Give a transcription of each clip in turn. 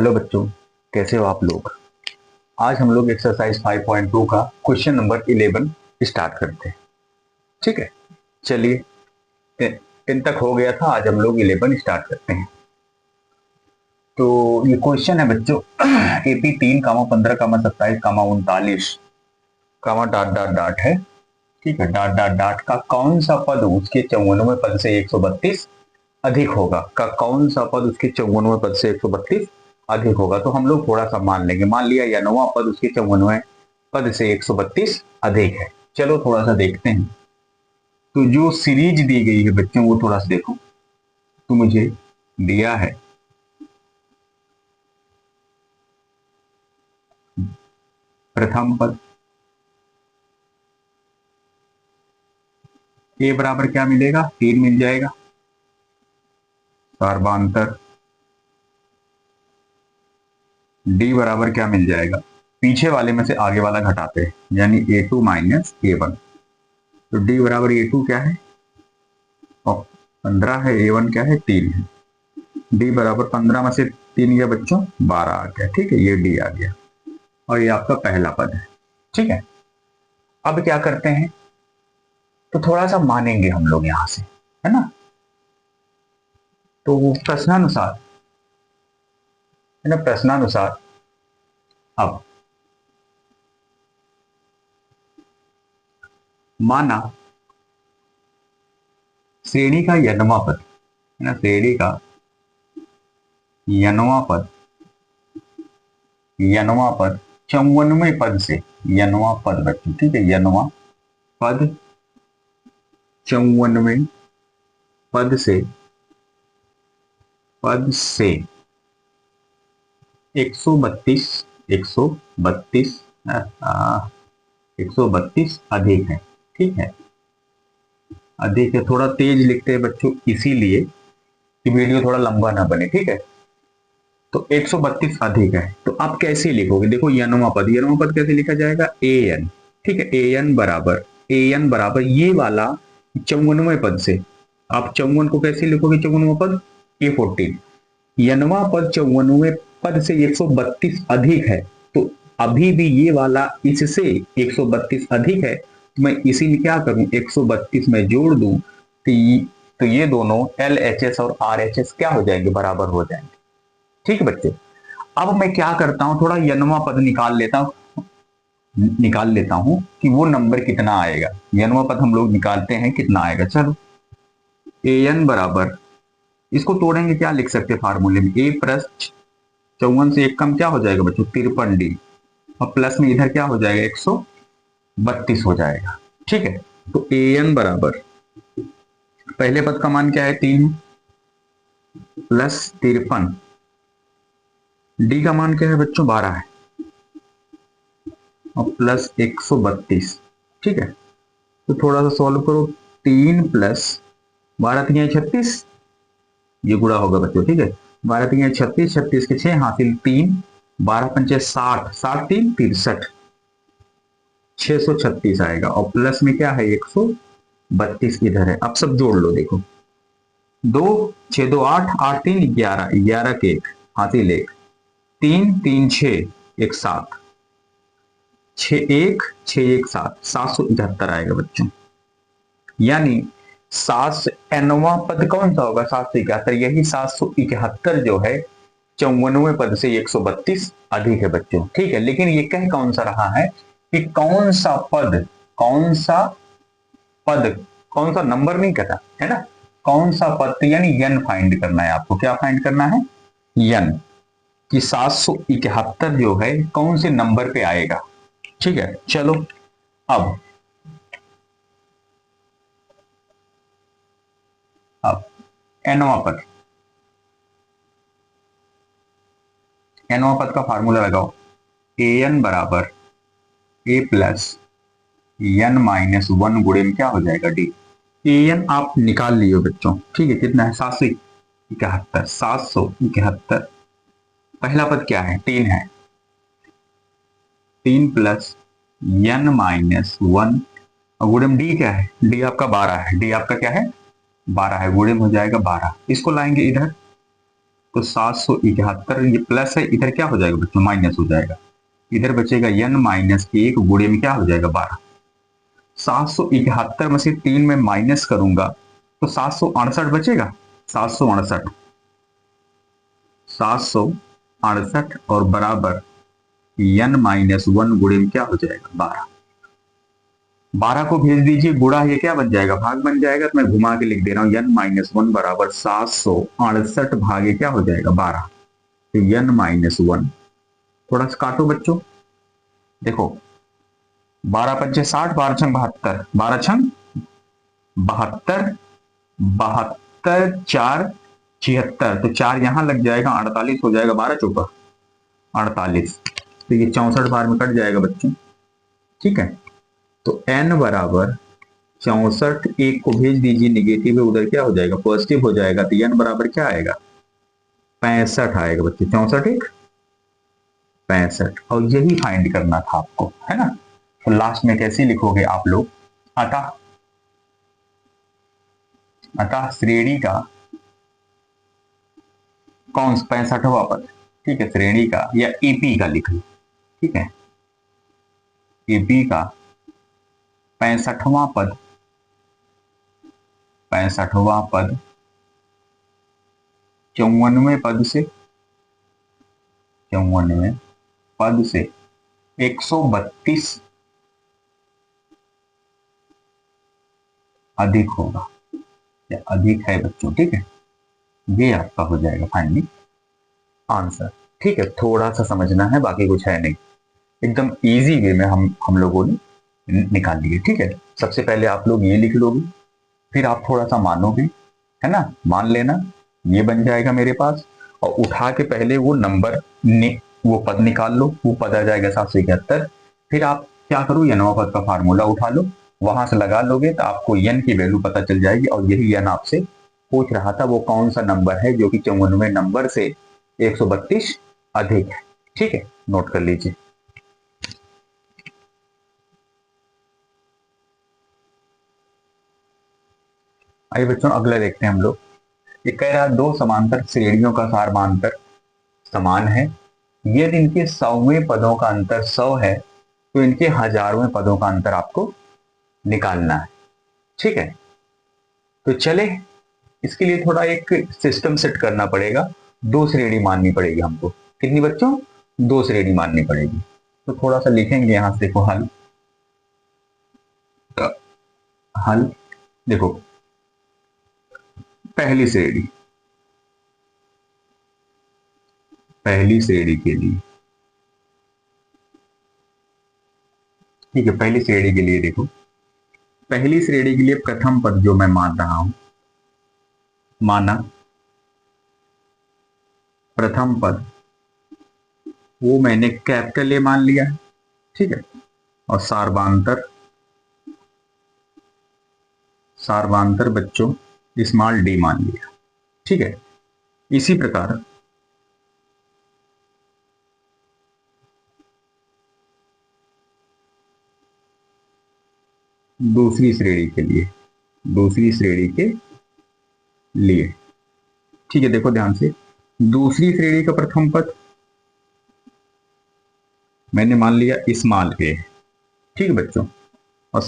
Hello बच्चों, कैसे हो आप लोग। आज हम लोग एक्सरसाइज 5.2 का क्वेश्चन नंबर 11 स्टार्ट करते हैं। ठीक है, चलिए। 10 तक हो गया था, आज हम लोग 11 स्टार्ट करते हैं। तो ये क्वेश्चन है बच्चों, एपी 3 कामा 15 कामा 27 कामा 39 कामा डॉट डॉट डॉट है। ठीक है, डॉट डॉट डॉट का कौन सा पद उसके 54वें पद से 132 अधिक होगा। का कौन सा पद उसके 54वें पद से 132 अधिक होगा। तो हम लोग थोड़ा सा मान लेंगे, मान लिया यनवा पद उसके 54वें पद से 132 अधिक है। चलो थोड़ा सा देखते हैं। तो जो सीरीज दी गई है बच्चों वो थोड़ा सा देखो। तो मुझे दिया है प्रथम पद ए बराबर क्या मिलेगा, 3 मिल जाएगा। सर्वांतर डी बराबर क्या मिल जाएगा, पीछे वाले में से आगे वाला घटाते हैं, यानी A2 माइनस A1। तो डी बराबर A2 क्या है, और 15 है, A1 क्या है, 3 है। डी बराबर 15 में से 3 गया बच्चों, 12 आ गया। ठीक है, ये डी आ गया और ये आपका पहला पद है। ठीक है, अब क्या करते हैं, तो थोड़ा सा मानेंगे हम लोग यहां से, है ना। तो प्रश्नानुसार, है ना, प्रश्नानुसार अब माना श्रेणी का यनवा पद, है ना, श्रेणी का यनवा पद, यनवा पद 54वें पद से, यनवा पद बच्चों, ठीक है, यनवा पद 54वें पद से 132 132 132 अधिक है। ठीक है, अधिक है, थोड़ा तेज लिखते हैं बच्चों इसीलिए कि वीडियो थोड़ा लंबा ना बने। ठीक है, तो 132 अधिक है, तो आप कैसे लिखोगे, देखो यनवा पद, यनवा पद कैसे लिखा जाएगा, ए एन। ठीक है, ए एन बराबर ये वाला 54वें पद से, आप 54 को कैसे लिखोगे, 54वां पद A14, यनवा पद 54वें पद से 132 अधिक है। तो अभी भी ये वाला इससे 132 अधिक है, तो मैं इसी में क्या करूं, 132 में जोड़ दूं, तो ये दोनों LHS और RHS क्या हो जाएंगे, बराबर हो जाएंगे। ठीक है बच्चे, अब मैं क्या करता हूं, थोड़ा यनवा पद निकाल लेता हूं कि वो नंबर कितना आएगा। यनवा पद हम लोग निकालते हैं कितना आएगा। चलो, ए एन बराबर, इसको तोड़ेंगे, क्या लिख सकते हैं फार्मूले में, ए प्लस 54 से 1 कम क्या हो जाएगा बच्चों, 53D, और प्लस में इधर क्या हो जाएगा, 132 हो जाएगा। ठीक है, तो ए एन बराबर पहले पद का मान क्या है, 3 प्लस 53, डी का मान क्या है बच्चों, 12 है, और प्लस 132। ठीक है, तो थोड़ा सा सॉल्व करो, 3 प्लस 12 3 36, ये गुणा होगा बच्चों। ठीक है, 12 3 36, 36 के 6 हासिल 3, 12 पंचे 60, 60 3 63, 636 आएगा, और प्लस में क्या है, 132 इधर है। अब सब जोड़ लो, देखो 2 6 2 8 8 3 11, 11 के 1 हासिल 1, 3 3 6 1 7, 6 1 6 1 7, 771 आएगा बच्चों। यानी 7 पद कौन सा होगा, 771, यही 771 जो है 54वें पद से 132 अधिक है बच्चों। ठीक है, लेकिन ये कह कौन सा रहा है कि कौन सा पद, कौन सा पद, कौन सा नंबर नहीं कहता है ना, कौन सा पद, यानी यन फाइंड करना है आपको। क्या फाइंड करना है, यन, कि 771 जो है कौन से नंबर पे आएगा। ठीक है, चलो अब एनवा पद, एनवा पद का फार्मूला लगाओ, ए एन बराबर ए प्लस एन माइनस 1 गुणे में क्या हो जाएगा, डी। ए एन आप निकाल लियो बच्चों। ठीक है, कितना है, 771, 771। पहला पद क्या है, 3 है, 3 प्लस एन माइनस 1, और गुणे में डी क्या है, डी आपका 12 है, डी आपका क्या है, 12 है, गुणे में हो जाएगा 12। इसको लाएंगे इधर, तो 771 ये प्लस है, इधर क्या हो जाएगा बच्चों, माइनस हो जाएगा, इधर बचेगा n माइनस 1 गुणे में क्या हो जाएगा 12। 771 में से 3 में माइनस करूंगा तो 768 बचेगा, 768, 768 और बराबर n माइनस 1 गुणे में क्या हो जाएगा 12। 12 को भेज दीजिए, गुणा ये क्या बन जाएगा, भाग बन जाएगा, तो मैं घुमा के लिख दे रहा हूं n माइनस 1 बराबर 768 भागे क्या हो जाएगा 12, तो n माइनस 1, थोड़ा सा काटो बच्चों, देखो 12 पंचे 60, 12 छंग 72, 12 छंग 72, 72 4 76, तो 4 यहां लग जाएगा, 48 हो जाएगा, 12 चौका 48, तो ये 64 बार में कट जाएगा बच्चों। ठीक है, तो n बराबर 64, एक को भेज दीजिए निगेटिव है, उधर क्या हो जाएगा पॉजिटिव हो जाएगा, तो n बराबर क्या आएगा 65 आएगा बच्चे, 64 एक 65, और यही फाइंड करना था आपको, है ना। तो लास्ट में कैसे लिखोगे आप लोग, अतः श्रेणी का कौन 65वां पद, ठीक है, श्रेणी का या एपी का लिख लो, ठीक है, एपी का 65वां पद, 65वां पद 54वें पद से 54वें पद से 132 अधिक होगा या अधिक है बच्चों, ठीक है, ये आपका हो जाएगा फाइनली आंसर। ठीक है, थोड़ा सा समझना है, बाकी कुछ है नहीं, एकदम इजी वे में हम लोगों ने निकाल लिए। ठीक है, सबसे पहले आप लोग ये लिख लोगे, फिर आप थोड़ा सा मानोगे, है ना, मान लेना ये बन जाएगा मेरे पास, और उठा के पहले वो नंबर वो पद निकाल लो, वो पद आ जाएगा 771, फिर आप क्या करो, यनवा पद का फार्मूला उठा लो, वहां से लगा लोगे तो आपको यन की वैल्यू पता चल जाएगी, और यही यन आपसे पूछ रहा था, वो कौन सा नंबर है जो कि 54वें नंबर से 132 अधिक है। ठीक है, नोट कर लीजिए। आइए बच्चों अगला देखते हैं हम लोग, ये कह रहा है दो समांतर श्रेणियों का सारमांतर समान है, यदि इनके 100वें पदों का अंतर 100 है तो इनके 1000वें पदों का अंतर आपको निकालना है। ठीक है, तो चले इसके लिए थोड़ा एक सिस्टम सेट करना पड़ेगा, दो श्रेणी माननी पड़ेगी हमको, कितनी बच्चों, दो श्रेणी माननी पड़ेगी। तो थोड़ा सा लिखेंगे यहां से, देखो हल, हल देखो, पहली श्रेणी के लिए, ठीक है, पहली श्रेणी के लिए देखो, पहली श्रेणी के लिए प्रथम पद जो मैं मान रहा हूं, माना प्रथम पद वो मैंने कैपिटल ए मान लिया है, ठीक है, और सारवांतर बच्चों स्मॉल डी मान लिया। ठीक है, इसी प्रकार दूसरी श्रेणी के लिए, ठीक है, देखो ध्यान से, दूसरी श्रेणी का प्रथम पद मैंने मान लिया स्मॉल ए, ठीक है बच्चों, और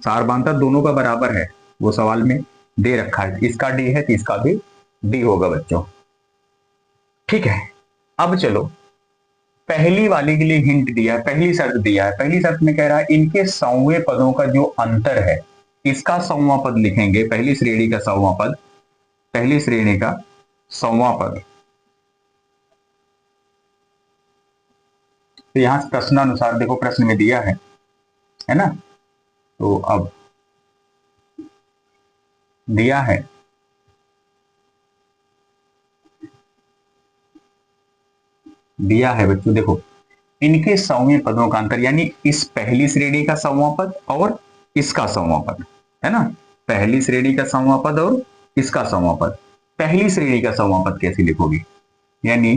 सारवांतर दोनों का बराबर है, वो सवाल में दे रखा है, इसका डी है तो इसका भी डी होगा बच्चों। ठीक है, अब चलो पहली वाली के लिए हिंट दिया है, पहली शर्त दिया है, पहली शर्त में कह रहा है इनके 100वें पदों का जो अंतर है, इसका 100वां पद लिखेंगे, पहली श्रेणी का 100वां पद, पहली श्रेणी का 100वां पद। तो यहां प्रश्नानुसार देखो, प्रश्न में दिया है ना, तो अब दिया है बच्चों, देखो इनके 100वें पदों का अंतर, यानी इस पहली श्रेणी का 100वां पद और इसका 100वां पद, है ना, पहली श्रेणी का 100वां पद और इसका 100वां पद। पहली श्रेणी का 100वां पद कैसे लिखोगे, यानी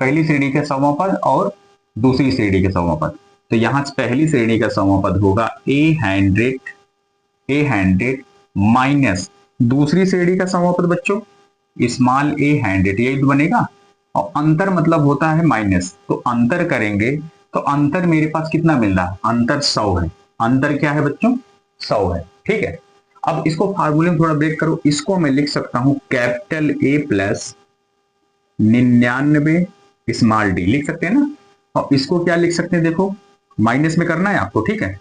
पहली श्रेणी का 100वां पद और दूसरी श्रेणी का 100वां पद, तो यहां पहली श्रेणी का 100वां पद होगा ए हंड्रेड माइनस दूसरी श्रेणी का समापद बच्चों स्मॉल ए 100, यही तो बनेगा। और अंतर मतलब होता है माइनस, तो अंतर करेंगे तो अंतर मेरे पास कितना मिल रहा है, अंतर 100 है। अंतर क्या है बच्चों, 100 है। ठीक है, अब इसको फार्मूले में थोड़ा ब्रेक करो, इसको मैं लिख सकता हूं capital A plus 99 small D लिख सकते हैं ना। और इसको क्या लिख सकते हैं, देखो माइनस में करना है आपको, ठीक है।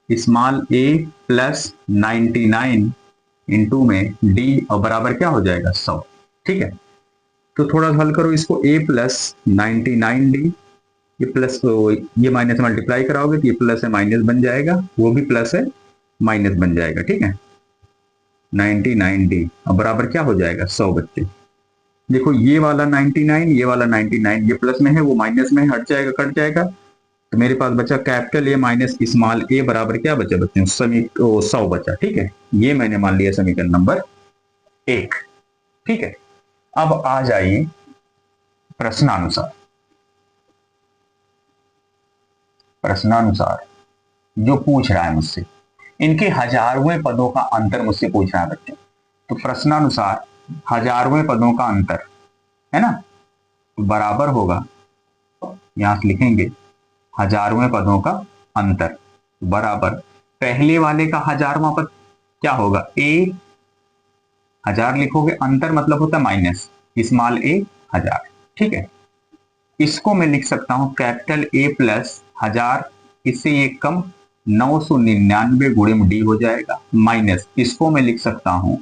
स्मॉल ए प्लस 99 इंटू में डी और बराबर क्या हो जाएगा 100। ठीक है, तो थोड़ा हल करो इसको, a प्लस 99d, ये प्लस ये माइनस मल्टीप्लाई कराओगे तो ये प्लस है माइनस बन जाएगा, वो भी प्लस है माइनस बन जाएगा। ठीक है, 99d और बराबर क्या हो जाएगा 100 बच्चे। देखो ये वाला 99, ये वाला 99, ये प्लस में है वो माइनस में हट जाएगा, कट जाएगा, तो मेरे पास बचा कैपिटल ए माइनस स्मॉल ए बराबर क्या बचा बच्चों, 100 बचा। ठीक है, ये मैंने मान लिया समीकरण नंबर 1। ठीक है, अब आ जाइए प्रश्नानुसार। प्रश्नानुसार जो पूछ रहा है मुझसे, इनके हजारवें पदों का अंतर मुझसे पूछ रहा है बच्चों। तो प्रश्नानुसार हजारवें पदों का अंतर है ना, तो बराबर होगा, यहां से लिखेंगे हजारवें पदों का अंतर बराबर पहले वाले का हजारवां पद क्या होगा, ए 1000 लिखोगे, अंतर मतलब होता है माइनस, स्मॉल ए 1000। ठीक है, इसको मैं लिख सकता हूं कैपिटल ए प्लस 1000, इससे ये कम 999 गुणे डी हो जाएगा, माइनस इसको मैं लिख सकता हूं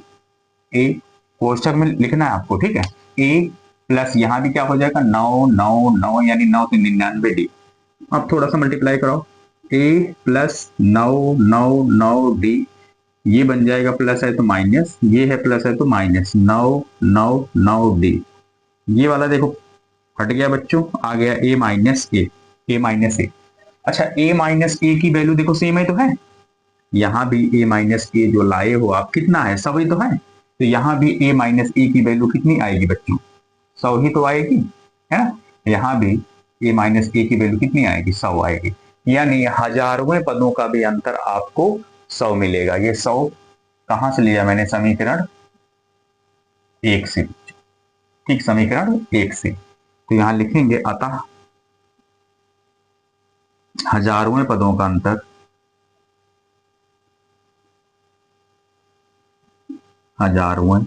ए, कोष्टक में लिखना है आपको। ठीक है, ए प्लस यहां भी क्या हो जाएगा 999 यानी 999 डी। अब थोड़ा सा मल्टीप्लाई कराओ, ए प्लस 999 डी, ये बन जाएगा प्लस है तो माइनस, ये है प्लस है तो माइनस, 999 डी। ये वाला देखो हट गया बच्चों, आ गया ए माइनस ए, ए माइनस ए। अच्छा ए माइनस ए की वैल्यू देखो सेम है तो है, यहां भी ए माइनस ए जो लाए हो आप कितना है, 100 ही तो है, तो यहां भी ए माइनस ए की वैल्यू कितनी आएगी बच्चों, 100 ही तो आएगी, है ना। यहां भी ए माइनस ए की वैल्यू कितनी आएगी, 100 आएगी, यानी हजारवें पदों का भी अंतर आपको 100 मिलेगा। ये 100 कहां से लिया मैंने, समीकरण 1 से। ठीक, समीकरण 1 से, तो यहां लिखेंगे अतः हजारवें पदों का अंतर हजारवें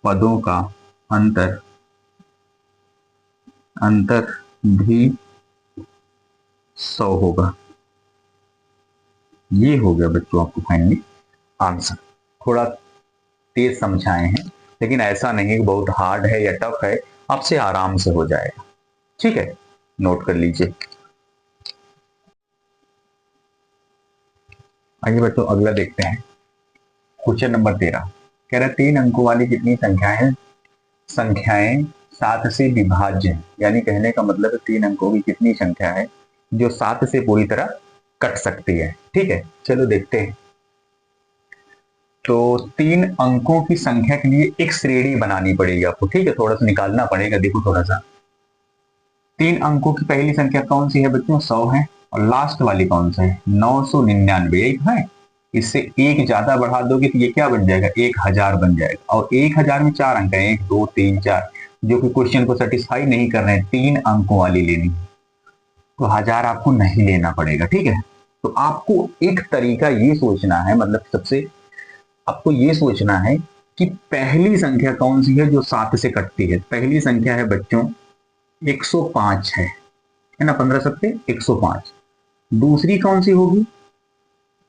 पदों का अंतर अंतर भी 100 होगा। ये हो गया बच्चों आपको फाइनली आंसर। थोड़ा तेज समझाए हैं, लेकिन ऐसा नहीं बहुत हार्ड है या टफ है, आपसे आराम से हो जाएगा। ठीक है, नोट कर लीजिए। आइए बच्चों अगला देखते हैं, क्वेश्चन नंबर 13 कह रहा है 3 अंकों वाली कितनी संख्याएं हैं, संख्याएं 7 से विभाज्य है, यानी कहने का मतलब है 3 अंकों की कितनी संख्या है जो 7 से पूरी तरह कट सकती है। ठीक है, चलो देखते हैं। तो 3 अंकों की संख्या के लिए एक श्रेणी बनानी पड़ेगी आपको। ठीक है, थोड़ा सा निकालना पड़ेगा, देखो थोड़ा सा। 3 अंकों की पहली संख्या कौन सी है बच्चों, 100 है, और लास्ट वाली कौन सी है, 999, यही तो है। इससे एक ज्यादा बढ़ा दोगे तो ये क्या बन जाएगा, 1000 बन जाएगा, और 1000 में 4 अंक है, 1 2 3 4, जो कि क्वेश्चन को सेटिस्फाई नहीं कर रहे हैं, 3 अंकों वाली लेनी है, तो 1000 आपको नहीं लेना पड़ेगा। ठीक है, तो आपको एक तरीका ये सोचना है, मतलब सबसे आपको ये सोचना है कि पहली संख्या कौन सी है जो 7 से कटती है। पहली संख्या है बच्चों 105 है ना, 15 सत्ते 105। दूसरी कौन सी होगी,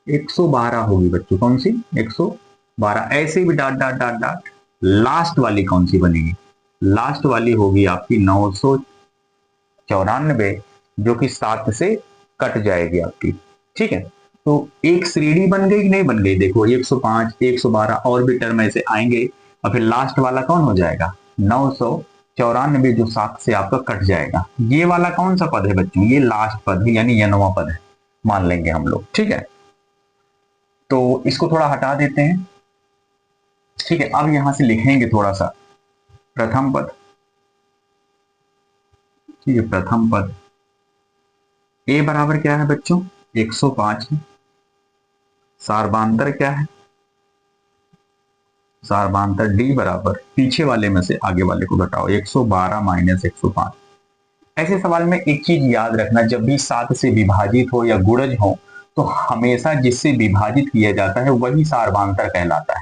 112 होगी बच्चों, कौन सी 112। ऐसे भी dot dot dot dot, last वाली कौन सी बनेगी, लास्ट वाली होगी आपकी 994, जो कि 7 से कट जाएगी आपकी। ठीक है, तो एक श्रेणी बन गई कि नहीं बन गई, देखो 105 112 और भी टर्म ऐसे आएंगे, और फिर लास्ट वाला कौन हो जाएगा 994, जो 7 से आपका कट जाएगा। ये वाला कौन सा पद है बच्चों, ये लास्ट पद है, यानी यनवा पद है, मान लेंगे हम लोग। ठीक है, तो इसको थोड़ा हटा देते हैं। ठीक है, अब यहां से लिखेंगे थोड़ा सा प्रथम पद। ठीक है, प्रथम पद ए बराबर क्या है बच्चों, 105 है। सार्वधांतर क्या है, सारभांतर डी बराबर पीछे वाले में से आगे वाले को घटाओ, 112 माइनस 105। ऐसे सवाल में एक चीज याद रखना, जब भी 7 से विभाजित हो या गुणज हो तो हमेशा जिससे विभाजित किया जाता है वही सारभांतर कहलाता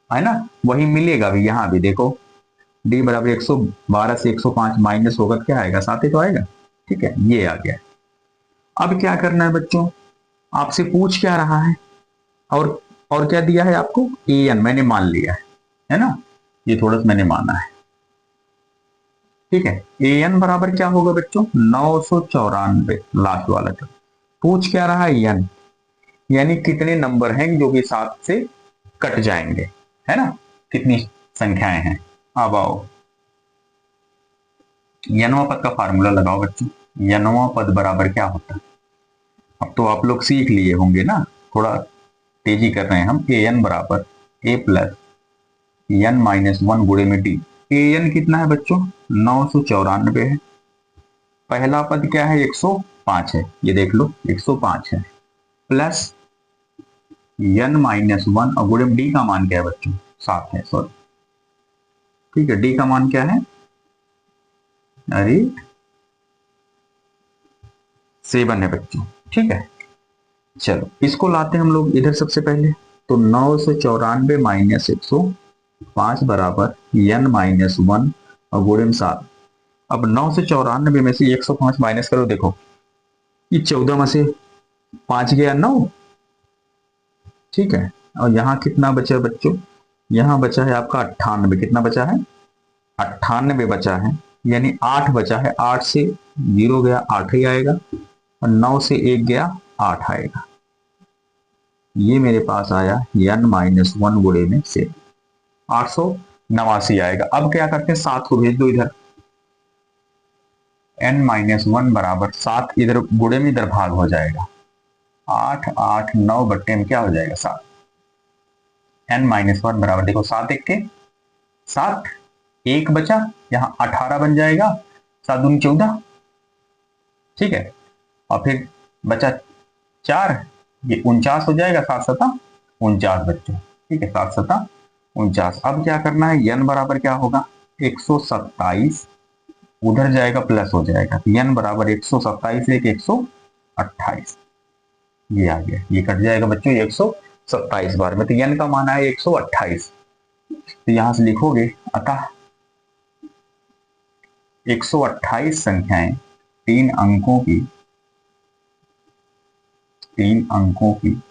है ना। वही मिलेगा भी, यहाँ भी देखो डी बराबर 112 से 105 माइनस होगा, क्या आएगा 7 ही तो आएगा। ठीक है, ये आ गया। अब क्या करना है बच्चों, आपसे पूछ क्या रहा है, और क्या दिया है आपको, ए एन मैंने मान लिया है ना, ये थोड़ा सा मैंने माना है। ठीक है, ए एन बराबर क्या होगा बच्चों, 994, लास्ट वाला जो पूछ क्या रहा है एन, यानी कितने नंबर हैं जो कि 7 से कट जाएंगे, है ना, कितनी संख्याएं हैं। अब आओ यनवा पद का फार्मूला लगाओ बच्चों। यनवा पद बराबर क्या होता है, अब तो आप लोग सीख लिए होंगे ना, थोड़ा तेजी कर रहे हैं हम। ए एन बराबर ए प्लस एन माइनस 1 गुणे में डी। ए एन कितना है बच्चों, 994 है। पहला पद क्या है, 105 है, ये देख लो 105 है, प्लस एन माइनस 1 और गुणे में डी का मान क्या है बच्चों, 7 है, सॉरी। ठीक है, डी का मान क्या है, अरे 7 है बच्चों। ठीक है, चलो इसको लाते हैं हम लोग इधर सबसे पहले, तो 994 माइनस 105 बराबर एन माइनस 1 और गुणे में 7। अब 994 में से 105 माइनस करो, देखो ये 14 में से 5 गया 9। ठीक है, और यहाँ कितना बचा है बच्चों, यहाँ बचा है आपका 98, कितना बचा है 98 बचा है, यानी 8 बचा है, 8 से 0 गया 8 ही आएगा, और 9 से 1 गया 8 आएगा। ये मेरे पास आया एन माइनस 1 गुणे में से 889 आएगा। अब क्या करते हैं, 7 को भेज दो इधर, एन माइनस 1 बराबर 7 इधर गुणे में इधर भाग हो जाएगा, 8 8 9 बट्टे में क्या हो जाएगा 7। एन माइनस 1 बराबर देखो 7 एक के 7, 1 बचा, यहाँ 18 बन जाएगा, 7 दूनी 14। ठीक है, और फिर बचा 4, ये 49 हो जाएगा, 7 7 49 बच्चों। ठीक है, 7 7 49। अब क्या करना है, एन बराबर क्या होगा 127, उधर जाएगा प्लस हो जाएगा, तो एन बराबर 127 एक 128, ये आ गया, ये कट जाएगा बच्चों 127 बार में, तो एन का मान है 128। तो यहां से लिखोगे अतः 128 संख्याएं 3 अंकों की 128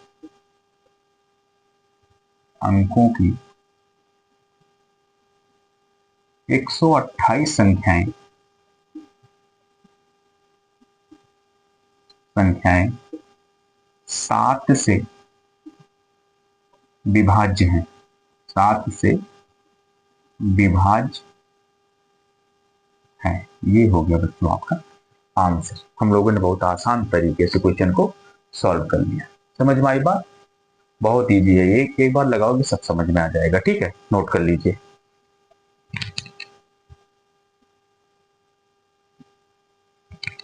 संख्याएं 7 से विभाज्य हैं, 7 से विभाज्य है। ये हो गया बच्चों आपका आंसर। हम लोगों ने बहुत आसान तरीके से क्वेश्चन को सॉल्व कर लिया। समझ में आई बात, बहुत इजी है ये, एक बार लगाओगे सब समझ में आ जाएगा। ठीक है, नोट कर लीजिए।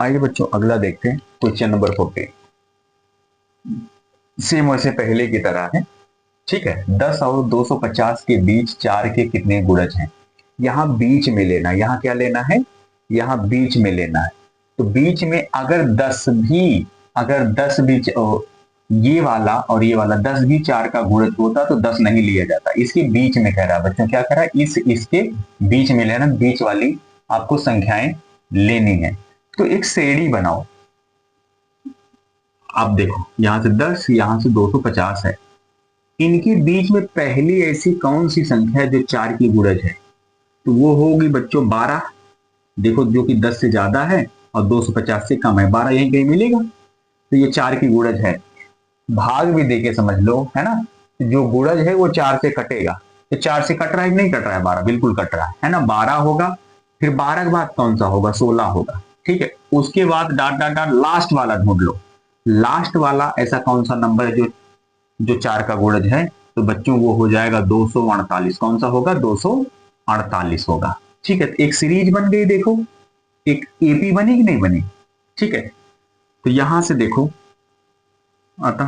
आइए बच्चों अगला देखते हैं, क्वेश्चन नंबर 14। सेम वैसे पहले की तरह है। ठीक है, 10 और 250 के बीच 4 के कितने गुणज हैं। यहाँ बीच में लेना, यहाँ क्या लेना है, यहाँ बीच में लेना है। तो बीच में अगर 10 भी ये वाला और ये वाला 10 भी 4 का गुणज होता तो 10 नहीं लिया जाता। इसके बीच में कह रहा है बच्चों, क्या कह रहा है, इसके बीच में लेना, बीच वाली आपको संख्याएं लेनी है। तो एक श्रेणी बनाओ, आप देखो यहां से 10, यहां से 250 है, इनके बीच में पहली ऐसी कौन सी संख्या है जो 4 की गुणज है, तो वो होगी बच्चों 12। देखो जो कि 10 से ज्यादा है और 250 से कम है, 12 यहीं कहीं मिलेगा, तो ये 4 की गुणज है। भाग भी देके समझ लो, है ना, जो गुणज है वो 4 से कटेगा, तो 4 से कट रहा है कि नहीं कट रहा है, 12 बिल्कुल कट रहा है ना, 12 होगा। फिर 12 के बाद कौन सा होगा, 16 होगा। ठीक है, उसके बाद डाट डाट डाट लास्ट वाला ढूंढ लो, लास्ट वाला ऐसा कौन सा नंबर है जो 4 का गुणज है, तो बच्चों वो हो जाएगा 248। कौन सा होगा, 248 होगा। ठीक है, तो एक सीरीज बन गई, देखो एक एपी बनी कि नहीं बनी। ठीक है, तो यहां से देखो, अतः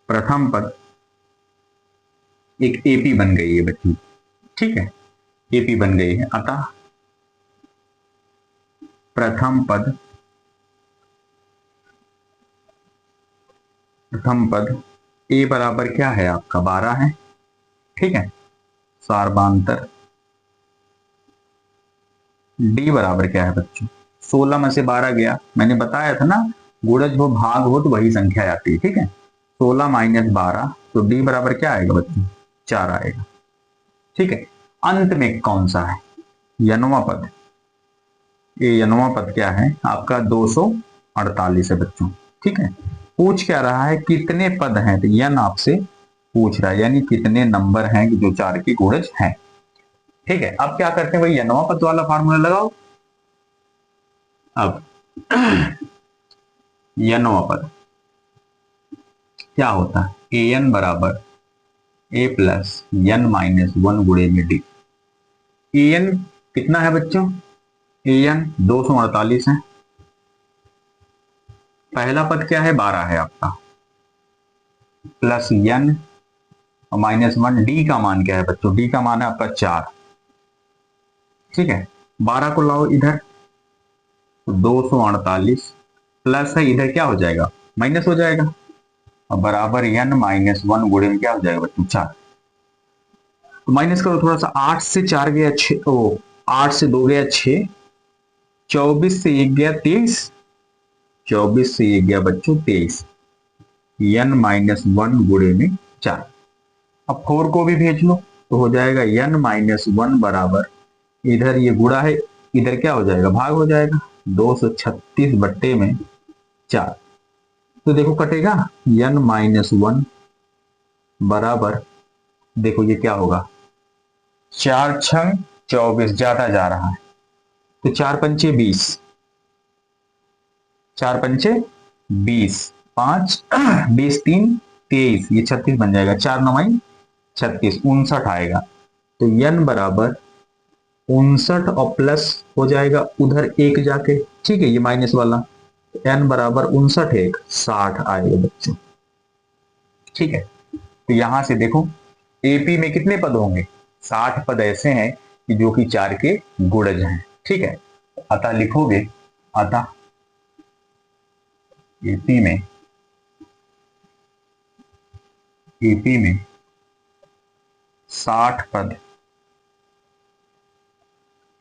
प्रथम पद एक एपी बन गई है बच्चों, ठीक है, एपी बन गई है। अतः प्रथम पद ए बराबर क्या है आपका 12 है, ठीक है। सार्बांतर डी बराबर क्या है बच्चों, 16 में से 12 गया, मैंने बताया था ना, गुणज हो भाग हो तो वही संख्या आती है, ठीक है। 16 माइनस 12, तो डी बराबर क्या आएगा बच्चों, 4 आएगा, ठीक है। अंत में कौन सा है, यनवा पद। ये यनवा पद क्या है आपका 248 है बच्चों, ठीक है। पूछ क्या रहा है, कितने पद हैं, तो यन आपसे पूछ रहा है, यानी कितने नंबर हैं जो 4 की गुणज हैं, ठीक है। अब क्या करते हैं भाई, यनवा पद वाला फार्मूला लगाओ। अब यनवा पद क्या होता है, ए एन बराबर ए प्लस एन माइनस 1 गुणे में डी। ए एन कितना है बच्चों, ए एन 248 है, पहला पद क्या है 12 है आपका, प्लस एन और माइनस 1, डी का मान क्या है बच्चों, डी का मान है आपका 4, ठीक है। 12 को लाओ इधर, तो 248 प्लस है, इधर क्या हो जाएगा माइनस हो जाएगा, और बराबर एन माइनस 1 गुणे में क्या हो जाएगा बच्चों 4। तो माइनस करो थोड़ा सा, 8 से 4 गया 6, ओ 8 से 2 गया 6, 24 से 1 गया 23, 24 से 1 गया बच्चों 23, एन माइनस 1 गुणे में 4। अब 4 को भी भेज लो तो हो जाएगा एन माइनस 1 बराबर, इधर ये गुणा है, इधर क्या हो जाएगा भाग हो जाएगा, 236 बट्टे में 4, तो देखो कटेगा, एन माइनस 1 बराबर, देखो ये क्या होगा, 4 छंग 24 ज्यादा जा रहा है, तो 4 पंचे 20, 4 पंचे 20, 5 20 3 23, ये 36 बन जाएगा, 4 9 36, 59 आएगा। तो n बराबर 59 और प्लस हो जाएगा उधर एक जाके, ठीक है, ये माइनस वाला, n बराबर 59 एक 60 आएगा बच्चों, ठीक है। तो यहां से देखो एपी में कितने पद होंगे, 60 पद ऐसे हैं कि जो कि 4 के गुणज हैं, ठीक है। अतः लिखोगे, अतः एपी में 60 पद,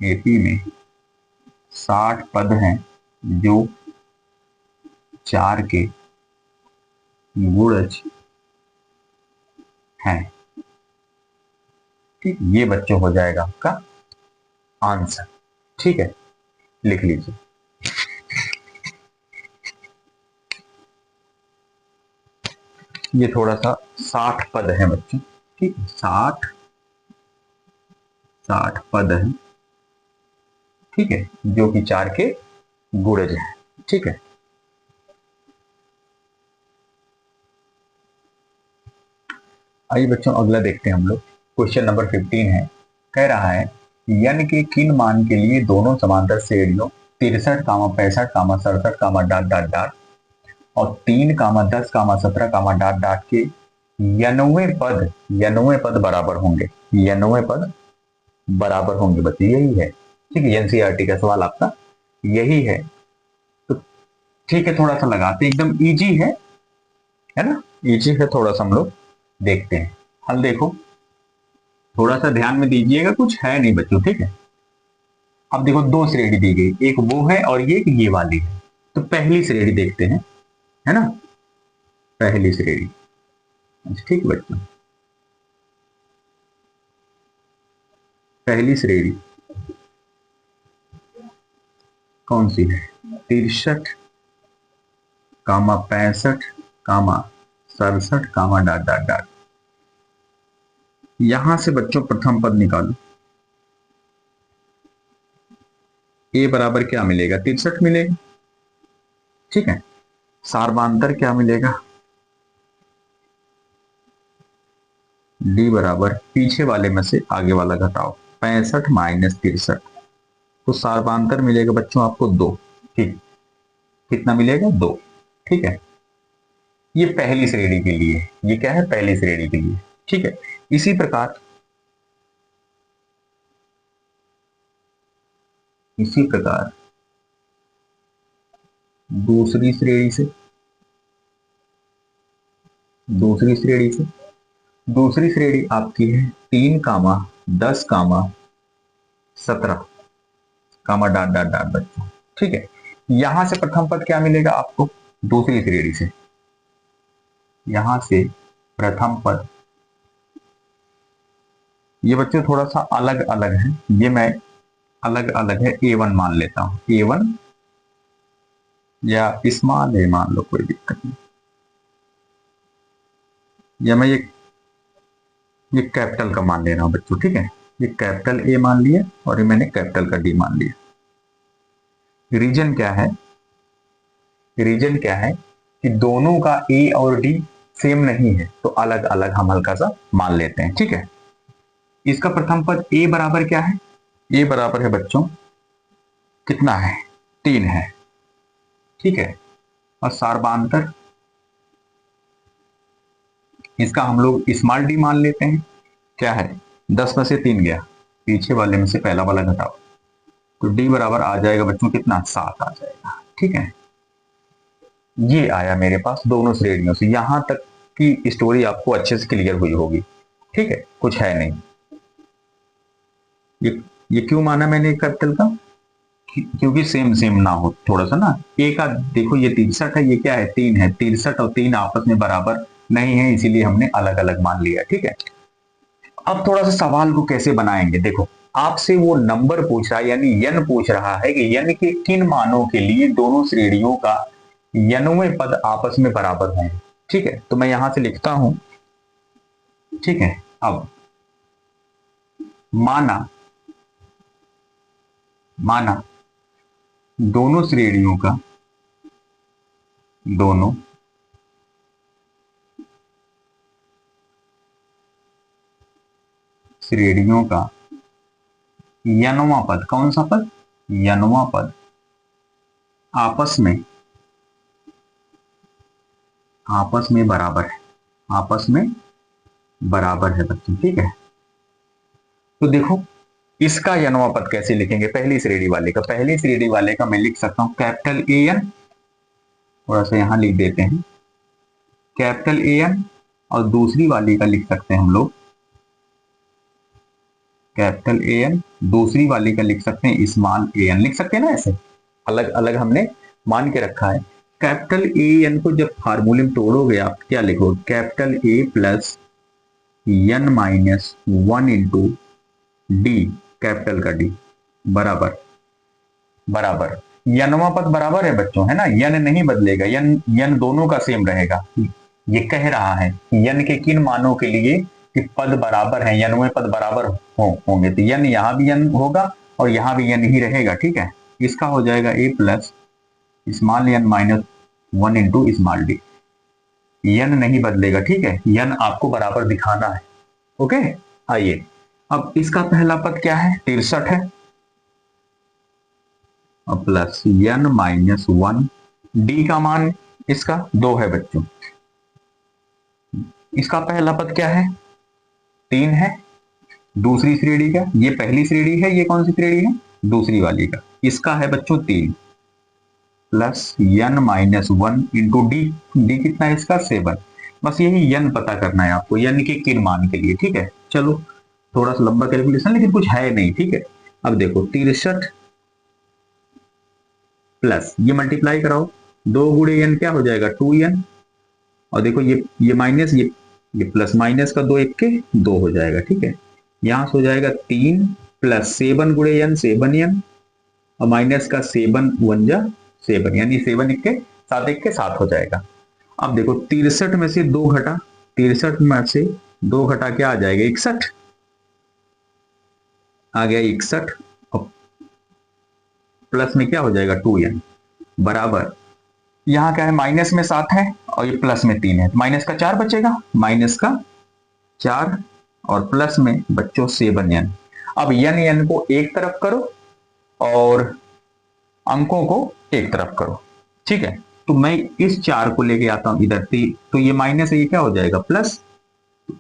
एपी में 60 पद हैं जो 4 के गुणज हैं, ठीक, ये बच्चों हो जाएगा आपका आंसर, ठीक है, लिख लीजिए। ये थोड़ा सा 60 पद है बच्चों, ठीक, 60 पद है, ठीक है, जो कि 4 के गुणज है, ठीक है। आइए बच्चों अगला देखते हैं हम लोग, क्वेश्चन नंबर 15 है, कह रहा है यन के किन मान के लिए दोनों समांतर श्रेणियों 63, 65, 67, डाट डाट डाट और 3, 10, 17, डाट डाट के 99 पद बराबर होंगे, 99 पद बराबर होंगे बच्चे, यही है, ठीक है, एनसीईआरटी का सवाल आपका यही है। तो ठीक है, थोड़ा सा लगाते, एकदम इजी है ना, इजी है, थोड़ा सा हम लोग देखते हैं हल। देखो थोड़ा सा ध्यान में दीजिएगा, कुछ है नहीं बच्चों, ठीक है। अब देखो 2 श्रेणी दी गई, एक वो है और ये वाली है, तो पहली श्रेणी देखते हैं, है ना, पहली श्रेणी, ठीक बच्चों, पहली श्रेणी कौन सी है, 63, 65, 67, डाट डाट डाट। यहां से बच्चों प्रथम पद निकालो, ए बराबर क्या मिलेगा 63 मिलेगा, ठीक है। सार्बांतर क्या मिलेगा, डी बराबर पीछे वाले में से आगे वाला घटाओ, 65 माइनस 63, तो सार्बांतर मिलेगा बच्चों आपको 2, ठीक, कितना मिलेगा 2, ठीक है। ये पहली श्रेणी के लिए, ये क्या है पहली श्रेणी के लिए, ठीक है। इसी प्रकार दूसरी श्रेणी से दूसरी श्रेणी से दूसरी श्रेणी आपकी है 3 कामा 10 कामा 17 कामा डॉट डॉट डॉट बच्चों। ठीक है, यहां से प्रथम पद क्या मिलेगा आपको दूसरी श्रेणी से, यहां से प्रथम पद, ये बच्चों थोड़ा सा अलग अलग है, ये मैं अलग अलग है, A1 मान लेता हूं, A1 या स्मॉल ए मान लो, कोई दिक्कत नहीं, या मैं ये कैपिटल का मान ले रहा हूं बच्चों। ठीक है, ये कैपिटल ए मान लिया और ये मैंने कैपिटल का डी मान लिया। रीजन क्या है, रीजन क्या है कि दोनों का ए और डी सेम नहीं है, तो अलग अलग हम हल्का सा मान लेते हैं। ठीक है, इसका प्रथम पद ए बराबर क्या है, ए बराबर है बच्चों कितना है 3 है। ठीक है, और सार्वधातुक इसका हम लोग स्मॉल डी मान लेते हैं, क्या है 10 में से 3 गया, पीछे वाले में से पहला वाला घटाओ, तो डी बराबर आ जाएगा बच्चों कितना 7 आ जाएगा। ठीक है, ये आया मेरे पास दोनों श्रेणियों से। यहां तक की स्टोरी आपको अच्छे से क्लियर हुई होगी। ठीक है, कुछ है नहीं। ये क्यों माना मैंने कैपिटल का, क्योंकि सेम सेम ना हो थोड़ा सा ना। ए का देखो ये 63 है, ये क्या है 3 है, 63 और 3 आपस में बराबर नहीं है, इसीलिए हमने अलग अलग मान लिया। ठीक है, अब थोड़ा सा सवाल को कैसे बनाएंगे, देखो आपसे वो नंबर पूछ रहा है, यानी यन पूछ रहा है कि यन के किन मानों के लिए दोनों श्रेणियों का यनवें पद आपस में बराबर होंगे। ठीक है, तो मैं यहां से लिखता हूं। ठीक है, अब माना दोनों श्रेणियों का यनवां पद, कौन सा पद, यनवां पद आपस में बराबर है, आपस में बराबर है बच्चों। ठीक है, तो देखो इसका यनवा पद कैसे लिखेंगे, पहली श्रेणी वाले का मैं लिख सकता हूं कैपिटल ए एन, थोड़ा सा यहां लिख देते हैं कैपिटल ए एन, और दूसरी वाली का लिख सकते हैं हम लोग कैपिटल ए एन, दूसरी वाली का लिख सकते हैं स्मॉल ए एन, लिख सकते हैं ना, ऐसे अलग अलग हमने मान के रखा है। कैपिटल ए एन को जब फार्मूले में तोड़ोगे आप क्या लिखोगे, capital A plus n minus 1 into d, capital का डी बराबर यनवा पद बराबर है बच्चों, है ना, यन नहीं बदलेगा, यन दोनों का सेम रहेगा। ये कह रहा है यन के किन मानों के लिए कि पद बराबर है, यनवे पद बराबर होंगे, तो यन यहां भी यन होगा और यहां भी यन ही रहेगा। ठीक है, इसका हो जाएगा A plus small n minus 1 into small d, n नहीं बदलेगा। ठीक है, यन आपको बराबर दिखाना है। ओके, आइए अब इसका पहला पद क्या है 63 है, और प्लस एन माइनस 1, डी का मान इसका 2 है बच्चों। इसका पहला पद क्या है 3 है, दूसरी श्रेणी का, ये पहली श्रेणी है, ये कौन सी श्रेणी है दूसरी वाली का, इसका है बच्चों 3 plus n minus 1 into d, d कितना है इसका 7। बस यही यन पता करना है आपको, यन के किन मान के लिए। ठीक है, चलो थोड़ा सा लंबा कैलकुलेशन, लेकिन कुछ है नहीं। ठीक है, अब देखो 63 प्लस ये मल्टीप्लाई कराओ, 2 गुणे एन क्या हो जाएगा 2n, और देखो ये माइनस ये प्लस माइनस का 2 एक के 2 हो जाएगा। ठीक है, यहां से हो जाएगा 3 प्लस 7 गुणे एन 7n, और माइनस का 7 1 जा 7, यानी 7 एक के 7 एक के 7 हो जाएगा। अब देखो 63 में से 2 घटा, 63 में से 2 घटा क्या आ जाएगा 61 आ गया 61, और प्लस में क्या हो जाएगा 2n बराबर, यहां क्या है माइनस में 7 है और ये प्लस में 3 है, तो माइनस का 4 बचेगा, माइनस का 4 और प्लस में बच्चों 7n। अब n को एक तरफ करो और अंकों को एक तरफ करो। ठीक है, तो मैं इस 4 को लेके आता हूं इधर, तो ये माइनस है, ये क्या हो जाएगा प्लस,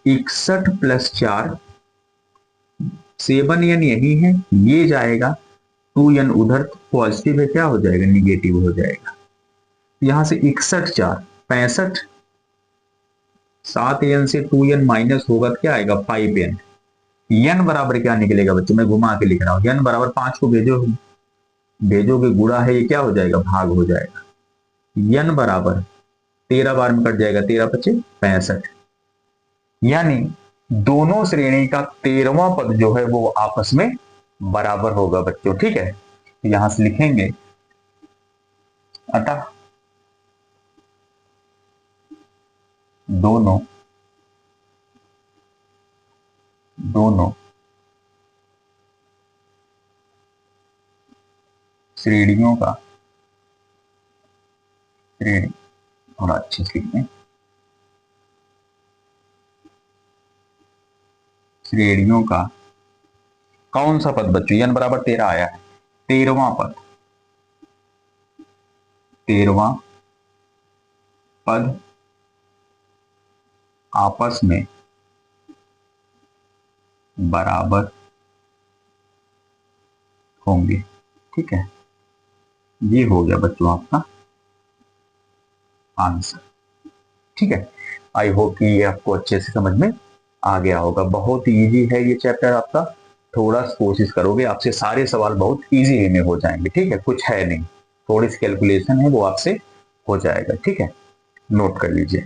61 प्लस 4, 7n यही है, ये जाएगा 2n उधर, पॉजिटिव है क्या हो जाएगा, निगेटिव हो जाएगा। यहां से 61 4 65, 7n से 2n माइनस होगा तो क्या आएगा 5n। n बराबर क्या निकलेगा बच्चों, मैं घुमा के लिख रहा हूं, n बराबर 5 को भेजोगे गुणा है, ये क्या हो जाएगा, भाग हो जाएगा। n बराबर 13 बार में कट जाएगा, 13 बचे 65, यानी दोनों श्रेणी का 13वां पद जो है वो आपस में बराबर होगा बच्चों। ठीक है, यहां से लिखेंगे अतः दोनों श्रेणियों का, श्रेणी थोड़ा अच्छे से लिखते हैं, श्रेणियों का कौन सा पद बच्चों, n बराबर 13 आया है, 13वां पद, 13वां पद आपस में बराबर होंगे। ठीक है, ये हो गया बच्चों आपका आंसर। ठीक है, आई होप कि ये आपको अच्छे से समझ में आ गया होगा। बहुत इजी है ये चैप्टर आपका, थोड़ा कोशिश करोगे आपसे सारे सवाल बहुत इजी वे में हो जाएंगे। ठीक है, कुछ है नहीं, थोड़ी सी कैलकुलेशन है वो आपसे हो जाएगा। ठीक है, नोट कर लीजिए।